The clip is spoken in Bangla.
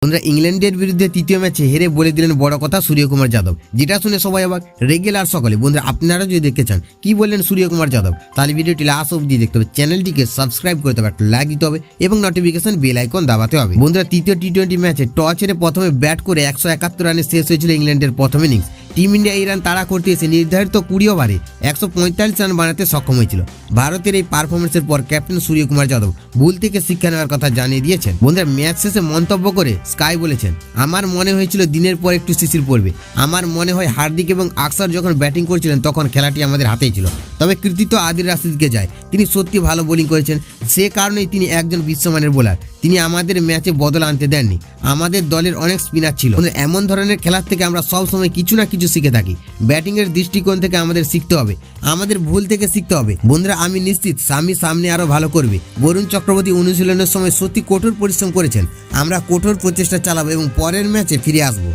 বন্ধুরা ইংল্যান্ডের বিরুদ্ধে তৃতীয় ম্যাচে হেরে বলে দিলেন বড় কথা সূর্যকুমার যাদব, যেটা শুনে সবাই আবার রেগে আর সকলে। বন্ধুরা আপনারা যদি দেখতে চান কি বললেন সূর্যকুমার যাদব, তাহলে ভিডিওটি লাস্ট অবধি দেখতে হবে, চ্যানেলটিকে সাবস্ক্রাইব করতে হবে, একটা লাইক দিতে হবে এবং নোটিফিকেশন বেল আইকন দাবাতে হবে। বন্ধুরা তৃতীয় টি20 ম্যাচে টস হেরে প্রথমে ব্যাট করে 171 রানে শেষ হয়েছিল ইংল্যান্ডের প্রথম ইনিংস। টিম ইন্ডিয়া এই রান তাড়া করতে এসে নির্ধারিত 20 ওভারে 145 রান বানাতে সক্ষম হয়েছিল। ভারতের এই পারফরমেন্সের পর ক্যাপ্টেন সূর্যকুমার যাদব ভুল থেকে শিক্ষা নেওয়ার কথা জানিয়ে দিয়েছেন। বন্ধুরা ম্যাচ শেষে মন্তব্য করে স্কাই বলেছেন, আমার মনে হয়েছিল দিনের পর একটু শিশির পড়বে। আমার মনে হয় হার্দিক এবং আকসার যখন ব্যাটিং করছিলেন তখন খেলাটি আমাদের হাতেই ছিল। তবে কৃতিত্ব আদিল রাশিদকে যায়, তিনি সত্যি ভালো বোলিং করেছেন, সে কারণেই তিনি একজন বিশ্বমানের বোলার। তিনি আমাদের ম্যাচে বদল আনতে দেননি। আমাদের দলের অনেক স্পিনার ছিল। এমন ধরনের খেলার থেকে আমরা সবসময় কিছু না কিছু শিখে থাকি। ব্যাটিংয়ের দৃষ্টিকোণ থেকে আমাদের শিখতে হবে, আমাদের ভুল থেকে শিখতে হবে। বন্ধুরা আমি নিশ্চিত স্বামী সামনে আরো ভালো করবে। বরুণ চক্রবর্তী অনুশীলনের সময় সত্যি কঠোর পরিশ্রম করেছেন। আমরা কঠোর প্রচেষ্টা চালাবো এবং পরের ম্যাচে ফিরে আসবো।